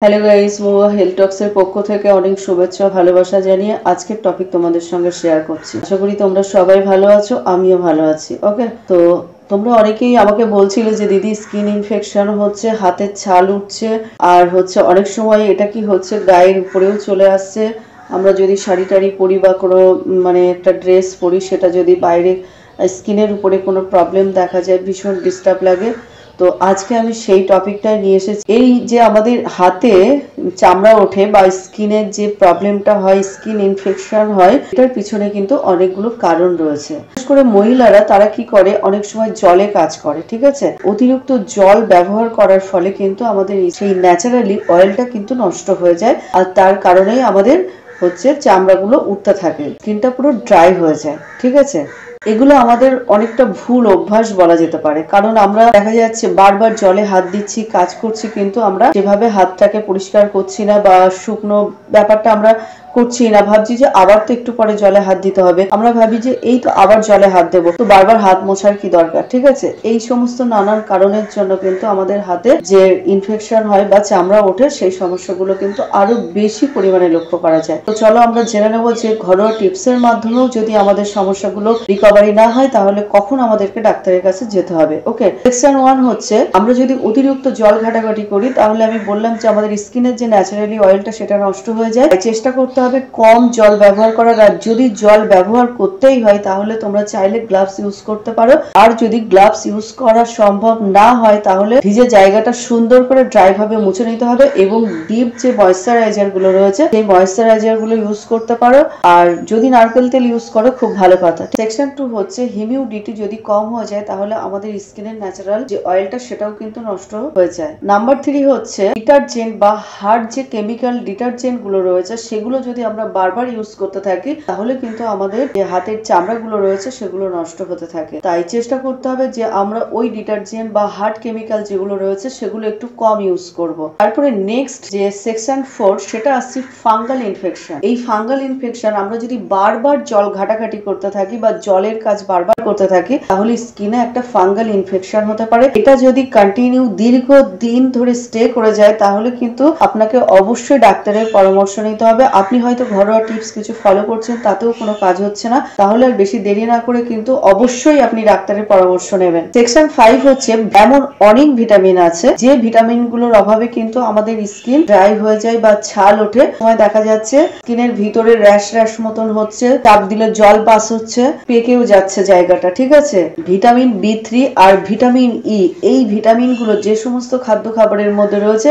Hello guys, মোয়া health টক্সের পক্ষ থেকে অনেক শুভেচ্ছা ভালোবাসা জানিয়ে আজকের টপিক তোমাদের সঙ্গে শেয়ার করছি। আশা করি তোমরা সবাই ভালো আছো, আমিও ভালো আছি। ওকে, তো তোমরা অনেকেই আমাকে বলছিলে যে দিদি স্কিন ইনফেকশন হচ্ছে, হাতের ছাল উঠছে, আর হচ্ছে অনেক সময় এটা কি হচ্ছে গায়ের উপরেও চলে আসছে। আমরা যদি শাড়ি টাড়ি পরি বা কোনো একটা ড্রেস পরি, সেটা যদি বাইরে স্কিনের উপরে কোনো প্রবলেম দেখা যায়, ভীষণ ডিস্টার্ব লাগে। তো আজকে আমি সেই টপিকটা নিয়ে এসেছি। এই যে আমাদের হাতে চামড়া ওঠে বা স্কিনের যে প্রবলেমটা হয়, স্কিন ইনফেকশন হয়, এটার পিছনে কিন্তু অনেকগুলো কারণ রয়েছে। বিশেষ করে মহিলারা তারা কি করে, অনেক সময় জলে কাজ করে, ঠিক আছে। অতিরিক্ত জল ব্যবহার করার ফলে কিন্তু আমাদের সেই ন্যাচারালি অয়েলটা কিন্তু নষ্ট হয়ে যায়, আর তার কারণেই আমাদের হচ্ছে চামড়াগুলো উঠতে থাকে, স্কিনটা পুরো ড্রাই হয়ে যায়, ঠিক আছে। এগুলো আমাদের অনেকটা ভুল অভ্যাস বলা যেতে পারে, কারণ আমরা দেখা যাচ্ছে বারবার জলে হাত দিচ্ছি, কাজ করছি, কিন্তু আমরা সেভাবে হাতটাকে পরিষ্কার করছি না, বা শুকনো ব্যাপারটা আমরা করছি না। ভাবছি যে আবার তো একটু পরে জলে হাত দিতে হবে, আমরা ভাবি যে এই তো আবার জলে হাত দেবো, তো বারবার হাত মোছার কি দরকার, ঠিক আছে। এই সমস্ত নানান কারণের জন্য কিন্তু আমাদের হাতে যে ইনফেকশন হয় বা চামড়া ওঠে, সেই সমস্যাগুলো কিন্তু আরো বেশি পরিমাণে লক্ষ্য করা যায়। তো চলো আমরা জেনে নেবো যে ঘরোয়া টিপসের মাধ্যমেও যদি আমাদের সমস্যাগুলো রিকভারি না হয়, তাহলে কখন আমাদেরকে ডাক্তারের কাছে যেতে হবে। ওকে, সেকশন 1 হচ্ছে, আমরা যদি অতিরিক্ত জল ঘাটাঘাটি করি, তাহলে আমি বললাম যে আমাদের স্কিনের যে ন্যাচারালি অয়েলটা সেটা নষ্ট হয়ে যায়। চেষ্টা করতে হবে কম জল ব্যবহার করার, আর যদি জল ব্যবহার করতেই হয় তাহলে তোমরা চাইলে গ্লাভস ইউজ করতে পারো। আর যদি গ্লাভস ইউজ করা সম্ভব না হয়, তাহলে ভিজে জায়গাটা সুন্দর করে ড্রাই ভাবে মুছে নিতে হবে, এবং ডিপ যে ময়েশ্চারাইজার গুলো রয়েছে সেই ময়েশ্চারাইজার গুলো ইউজ করতে পারো। আর যদি নারকেল তেল ইউজ করো, খুব ভালো কথা। সেকশন 2 হচ্ছে, হিউমিডিটি যদি কম হয়ে যায় তাহলে আমাদের স্কিনের ন্যাচারাল যে অয়েলটা সেটাও কিন্তু নষ্ট হয়ে যায়। নাম্বার 3 হচ্ছে, ডিটারজেন্ট বা হার্ড যে কেমিক্যাল ডিটারজেন্ট গুলো রয়েছে সেগুলো যদি আমরা বারবার ইউজ করতে থাকি, তাহলে কিন্তু আমাদের যে হাতের চামড়া গুলো রয়েছে সেগুলো নষ্ট হতে থাকে। তাই চেষ্টা করতে হবে যে আমরা ওই ডিটারজেন্ট বা হার্ড কেমিক্যাল যেগুলো রয়েছে সেগুলো একটু কম ইউজ করব। তারপরে নেক্সট যে সেকশন 4, সেটা আসছে ফাঙ্গাল ইনফেকশন। এই ফাঙ্গাল ইনফেকশন আমরা যদি বারবার জল ঘাটাঘাটি করতে থাকি বা জলের কাজ বারবার করতে থাকি, তাহলে স্কিনে একটা ফাঙ্গাল ইনফেকশন হতে পারে। এটা যদি কন্টিনিউ দীর্ঘ দিন ধরে স্টে করে যায়, তাহলে কিন্তু আপনাকে অবশ্যই ডাক্তারের পরামর্শ নিতে হবে। আপনি হয়তো ঘরোয়া টিপস কিছু ফলো করছেন, তাতেও কোনো কাজ হচ্ছে না, তাহলে আর বেশি দেরি না করে কিন্তু অবশ্যই আপনি ডাক্তারের পরামর্শ নেবেন। সেকশন 5 হচ্ছে, এমন অনেক ভিটামিন আছে যে ভিটামিন গুলোর অভাবে কিন্তু আমাদের স্কিন ড্রাই হয়ে যায় বা ছাল ওঠে। সময় দেখা যাচ্ছে স্কিনের ভিতরে র্যাশ র্যাশ মতন হচ্ছে, চাপ দিলে জল পাস হচ্ছে, পেকেও যাচ্ছে জায়গাটা, ঠিক আছে। ভিটামিন B3 আর ভিটামিন ই, এই ভিটামিন গুলো যে সমস্ত খাদ্য খাবারের মধ্যে রয়েছে,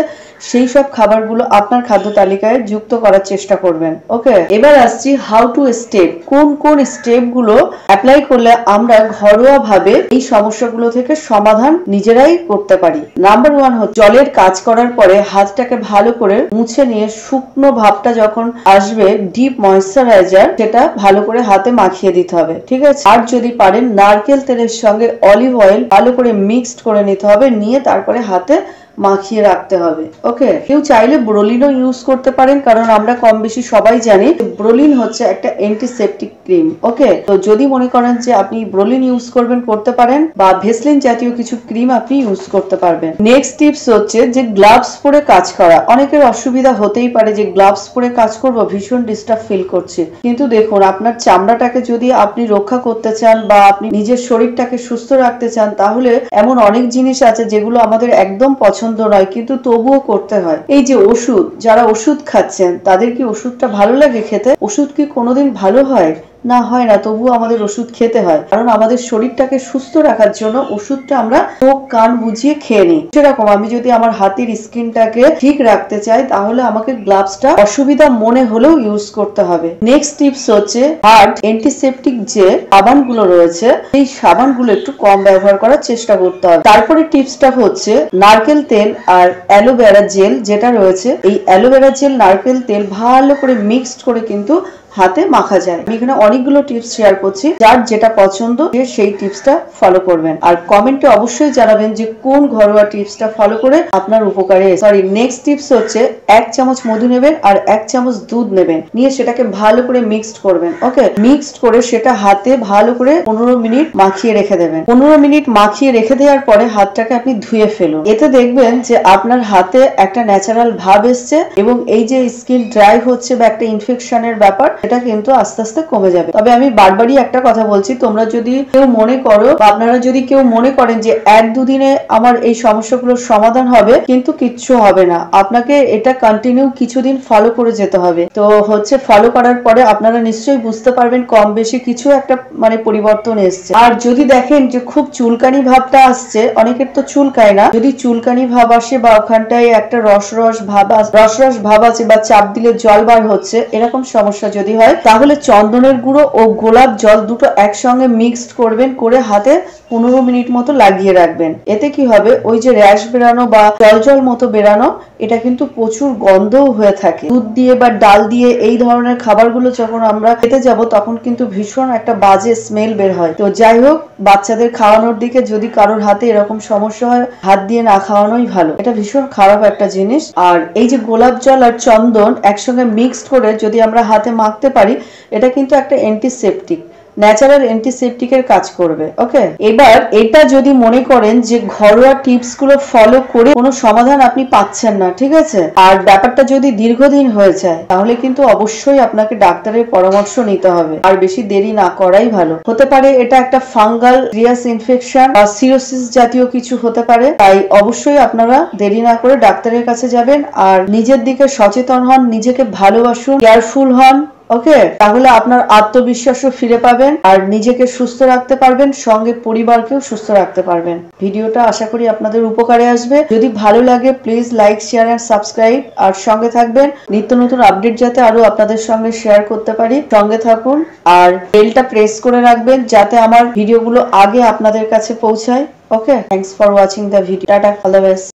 সেই সব খাবারগুলো আপনার খাদ্য তালিকায় যুক্ত করার চেষ্টা করবেন। ওকে, এবার আসছি হাউ টু স্টেপ। কোন কোন স্টেপ গুলো অ্যাপ্লাই করলে আমরা ঘরোয়া ভাবে এই সমস্যাগুলো থেকে সমাধান নিজেরাই করতে পারি। নাম্বার 1 হচ্ছে, জলের কাজ করার পরে হাতটাকে ভালো করে মুছে নিয়ে শুকনো ভাবটা যখন আসবে, ডিপ ময়েশ্চারাইজার সেটা ভালো করে হাতে মাখিয়ে দিতে হবে, ঠিক আছে। আর যদি পারেন নারকেল তেলের সঙ্গে অলিভ অয়েল ভালো করে মিক্সড করে নিতে হবে, নিয়ে তারপরে হাতে মাখিয়ে রাখতে হবে। ওকে, কেউ চাইলে ব্রোলিনও ইউজ করতে পারেন, কারণ আমরা কম বেশি সবাই জানি ব্রোলিন হচ্ছে একটা অ্যান্টিসেপটিক ক্রিম। ওকে, তো যদি মনে করেন যে আপনি ব্রোলিন ইউজ করবেন, করতে পারেন, বা ভেসলিন জাতীয় কিছু ক্রিম আপনি ইউজ করতে পারবেন। নেক্সট টিপস হচ্ছে যে গ্লাভস পরে কাজ করা। অনেকের অসুবিধা হতেই পারে যে গ্লাভস পরে কাজ করব, ভীষণ ডিস্টার্ব ফিল করছে, কিন্তু দেখুন আপনার চামড়াটাকে যদি আপনি রক্ষা করতে চান বা আপনি নিজের শরীরটাকে সুস্থ রাখতে চান, তাহলে এমন অনেক জিনিস আছে যেগুলো আমাদের একদম পছন্দ নয়, কিন্তু তবুও করতে হয়। এই যে ওষুধ, যারা ওষুধ খাচ্ছেন তাদের কি ওষুধটা ভালো লাগে খেতে? ওষুধ কি কোনোদিন ভালো হয়? না, হয় না। তবুও আমাদের ওষুধ খেতে হয়, কারণ আমাদের শরীরটাকে সুস্থ রাখার জন্য ওষুধটা আমরা চোখ কান বুঝিয়ে খেয়ে নিই। সেরকম আমি যদি আমার হাতের স্কিনটাকে ঠিক রাখতে চাই, তাহলে আমাকে গ্লাভসটা অসুবিধা মনে হলেও ইউজ করতে হবে। নেক্সট টিপস হচ্ছে, হার্ড অ্যান্টিসেপটিক যে সাবানগুলো রয়েছে সেই সাবানগুলো একটু কম ব্যবহার করার চেষ্টা করতে হবে। তারপরে টিপসটা হচ্ছে, নারকেল তেল আর অ্যালোভেরা জেল যেটা রয়েছে, এই অ্যালোভেরা জেল নারকেল তেল ভালো করে মিক্সড করে কিন্তু হাতে মাখা যায়। আমি এখানে অনেকগুলো টিপস শেয়ার করছি, যার যেটা পছন্দ সে সেই টিপসটা ফলো করবেন। আর কমেন্টে অবশ্যই জানাবেন যে কোন ঘরোয়া টিপসটা ফলো করে আপনার উপকারে। সরি, নেক্সট টিপস হচ্ছে 1 চামচ মধু নেবেন আর 1 চামচ দুধ নেবেন, নিয়ে সেটাকে ভালো করে মিক্সড করবেন। ওকে, মিক্সড করে সেটা হাতে ভালো করে 15 মিনিট মাখিয়ে রেখে দেবেন। 15 মিনিট মাখিয়ে রেখে দেওয়ার পরে হাতটাকে আপনি ধুয়ে ফেলুন। এতে দেখবেন যে আপনার হাতে একটা ন্যাচারাল ভাব এসছে এবং এই যে স্কিন ড্রাই হচ্ছে বা একটা ইনফেকশনের ব্যাপার, এটা কিন্তু আস্তে আস্তে কমে যাবে। তবে আমি বারবারই একটা কথা বলছি, তোমরা যদি কেউ মনে করো বা আপনারা যদি কেউ মনে করেন যে 1-2 দিনে আমার এই সমস্যাগুলোর সমাধান হবে, কিন্তু কিচ্ছু হবে না। আপনাকে এটা কন্টিনিউ কিছুদিন ফলো করে যেতে হবে। তো হচ্ছে ফলো করার পরে আপনারা নিশ্চয়ই বুঝতে পারবেন কম বেশি কিছু একটা মানে পরিবর্তন এসছে। আর যদি দেখেন যে খুব চুলকানি ভাবটা আসছে, অনেকের তো চুলকায় না, যদি চুলকানি ভাব আসে বা ওখানটায় একটা রস রস ভাব আছে বা চাপ দিলে জল বার হচ্ছে, এরকম সমস্যা যদি হয়, তাহলে চন্দনের গুঁড়ো ও গোলাপ জল দুটো একসঙ্গে মিক্সড করবেন, করে হাতে 15 মিনিট মতো লাগিয়ে রাখবেন। এতে কি হবে, ওই যে র্যাশ বেরানো বা জল মতো বেরানো, এটা কিন্তু প্রচুর গন্ধও হয়ে থাকে। দুধ দিয়ে বা ডাল দিয়ে এই ধরনের খাবারগুলো যখন আমরা খেতে যাব, তখন কিন্তু ভীষণ একটা বাজে স্মেল বের হয়। তো যাই হোক, বাচ্চাদের খাওয়ানোর দিকে যদি কারোর হাতে এরকম সমস্যা হয়, হাত দিয়ে না খাওয়ানোই ভালো। এটা ভীষণ খারাপ একটা জিনিস। আর এই যে গোলাপ জল আর চন্দন একসঙ্গে মিক্সড করে যদি আমরা হাতে মাখতে পারি, এটা কিন্তু একটা অ্যান্টিসেপটিক, ন্যাচারাল অ্যান্টিসেপটিকের কাজ করবে। ওকে, এবার এটা যদি মনে করেন যে ঘরোয়া টিপস গুলো ফলো করে কোনো সমাধান আপনি পাচ্ছেন না, ঠিক আছে, আর ব্যাপারটা যদি দীর্ঘদিন হয়ে যায়, তাহলে কিন্তু অবশ্যই আপনাকে ডাক্তারের পরামর্শ নিতে হবে। আর বেশি দেরি না করাই ভালো। হতে পারে এটা একটা ফাঙ্গাল রিয়াস ইনফেকশন বা সিরোসিস জাতীয় কিছু হতে পারে। তাই অবশ্যই আপনারা দেরি না করে ডাক্তারের কাছে যাবেন আর নিজের দিকে সচেতন হন, নিজেকে ভালোবাসুন, কেয়ারফুল হন। ওকে, তাহলে আপনার আত্মবিশ্বাসও ফিরে পাবেন আর নিজেকে সুস্থ রাখতে পারবেন, সঙ্গে পরিবারকেও সুস্থ রাখতে পারবেন। ভিডিওটা আশা করি আপনাদের উপকারে আসবে। যদি ভালো লাগে please like, share and subscribe. আর সঙ্গে থাকবেন, নিত্য নতুন আপডেট যাতে আরো আপনাদের সঙ্গে শেয়ার করতে পারি। সঙ্গে থাকুন আর বেলটা প্রেস করে রাখবেন যাতে আমার ভিডিওগুলো আগে আপনাদের কাছে পৌঁছায়। Okay, thanks for watching the video. Tata, all the best.